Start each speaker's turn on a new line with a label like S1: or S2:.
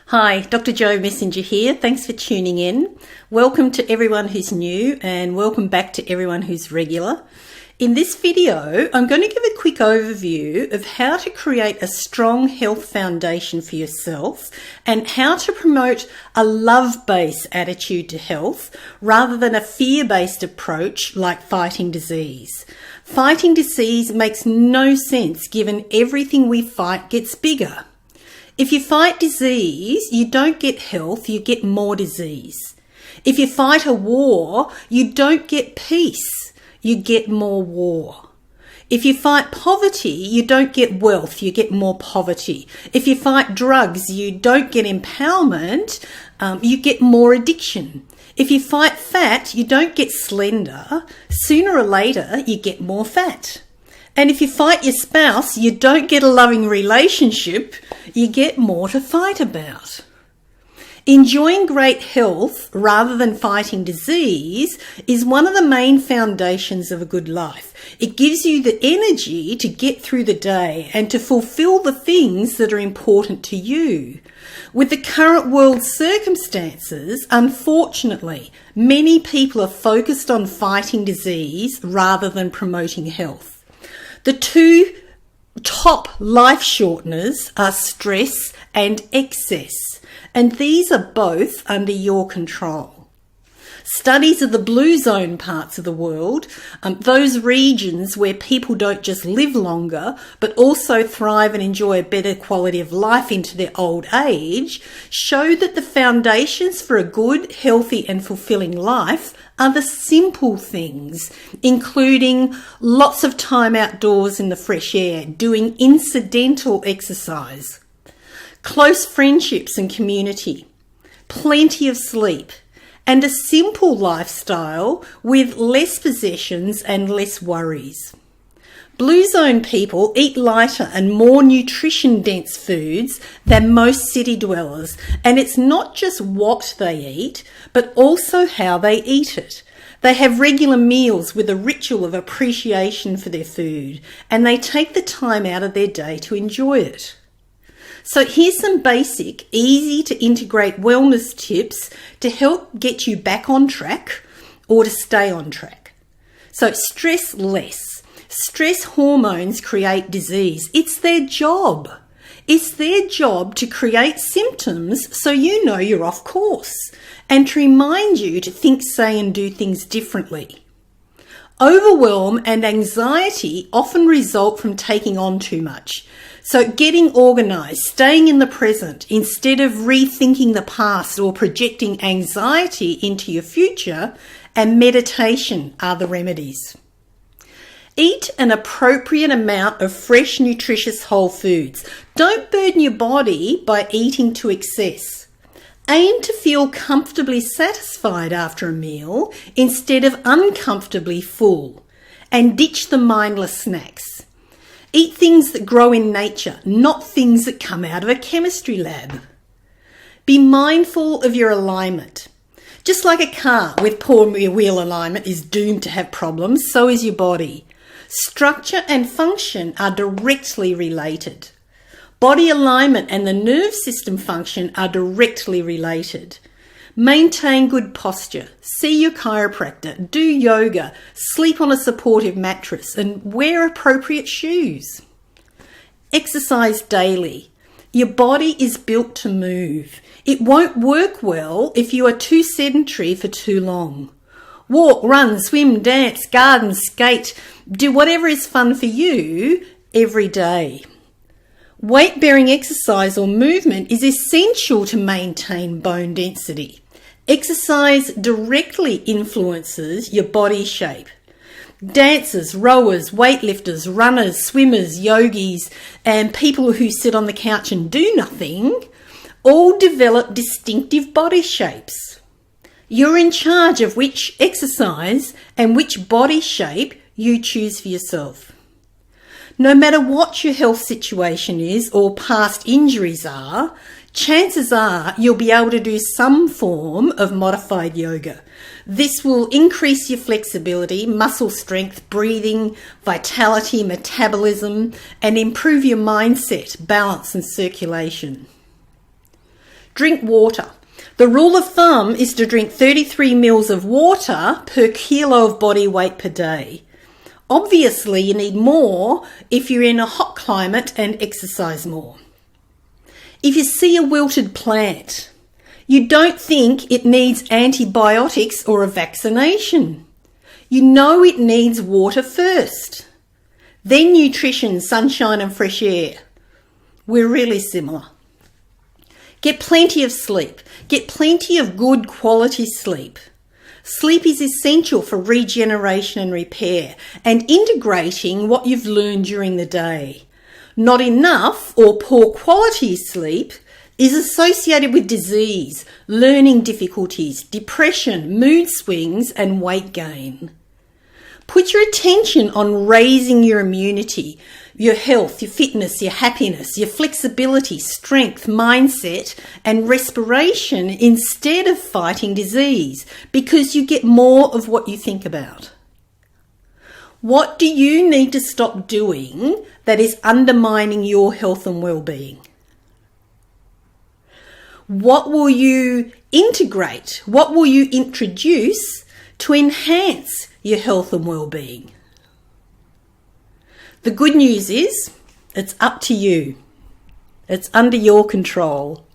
S1: Hi, Dr. Jo Messenger here. Thanks for tuning in. Welcome to everyone who's new and welcome back to everyone who's regular. In this video, I'm going to give a quick overview of how to create a strong health foundation for yourself and how to promote a love-based attitude to health rather than a fear-based approach like fighting disease. Fighting disease makes no sense given everything we fight gets bigger. If you fight disease, you don't get health, you get more disease. If you fight a war, you don't get peace, you get more war. If you fight poverty, you don't get wealth, you get more poverty. If you fight drugs, you don't get empowerment, you get more addiction. If you fight fat, you don't get slender. Sooner or later, you get more fat. And if you fight your spouse, you don't get a loving relationship, you get more to fight about. Enjoying great health rather than fighting disease is one of the main foundations of a good life. It gives you the energy to get through the day and to fulfill the things that are important to you. With the current world circumstances, unfortunately, many people are focused on fighting disease rather than promoting health. The two top life shorteners are stress and excess, and these are both under your control. Studies of the blue zone parts of the world, those regions where people don't just live longer, but also thrive and enjoy a better quality of life into their old age, show that the foundations for a good, healthy and fulfilling life are the simple things, including lots of time outdoors in the fresh air, doing incidental exercise, close friendships and community, plenty of sleep, and a simple lifestyle with less possessions and less worries. Blue zone people eat lighter and more nutrition-dense foods than most city dwellers, and it's not just what they eat, but also how they eat it. They have regular meals with a ritual of appreciation for their food, and they take the time out of their day to enjoy it. So here's some basic, easy to integrate wellness tips to help get you back on track or to stay on track. So stress less. Stress hormones create disease. It's their job. It's their job to create symptoms so you know you're off course and to remind you to think, say and do things differently. Overwhelm and anxiety often result from taking on too much. So getting organised, staying in the present, instead of rethinking the past or projecting anxiety into your future, and meditation are the remedies. Eat an appropriate amount of fresh, nutritious whole foods. Don't burden your body by eating to excess. Aim to feel comfortably satisfied after a meal instead of uncomfortably full, and ditch the mindless snacks. Eat things that grow in nature, not things that come out of a chemistry lab. Be mindful of your alignment. Just like a car with poor wheel alignment is doomed to have problems, so is your body. Structure and function are directly related. Body alignment and the nerve system function are directly related. Maintain good posture, see your chiropractor, do yoga, sleep on a supportive mattress and wear appropriate shoes. Exercise daily. Your body is built to move. It won't work well if you are too sedentary for too long. Walk, run, swim, dance, garden, skate, do whatever is fun for you every day. Weight-bearing exercise or movement is essential to maintain bone density. Exercise directly influences your body shape. Dancers, rowers, weightlifters, runners, swimmers, yogis, and people who sit on the couch and do nothing all develop distinctive body shapes. You're in charge of which exercise and which body shape you choose for yourself. No matter what your health situation is or past injuries are, chances are you'll be able to do some form of modified yoga. This will increase your flexibility, muscle strength, breathing, vitality, metabolism, and improve your mindset, balance, and circulation. Drink water. The rule of thumb is to drink 33 mils of water per kilo of body weight per day. Obviously, you need more if you're in a hot climate and exercise more. If you see a wilted plant, you don't think it needs antibiotics or a vaccination. You know it needs water first. Then nutrition, sunshine and fresh air. We're really similar. Get plenty of sleep. Get plenty of good quality sleep. Sleep is essential for regeneration and repair and integrating what you've learned during the day. Not enough or poor quality sleep is associated with disease, learning difficulties, depression, mood swings and weight gain. Put your attention on raising your immunity, your health, your fitness, your happiness, your flexibility, strength, mindset, and respiration instead of fighting disease, because you get more of what you think about. What do you need to stop doing that is undermining your health and well-being? What will you integrate? What will you introduce to enhance your health and well-being? The good news is it's up to you. It's under your control.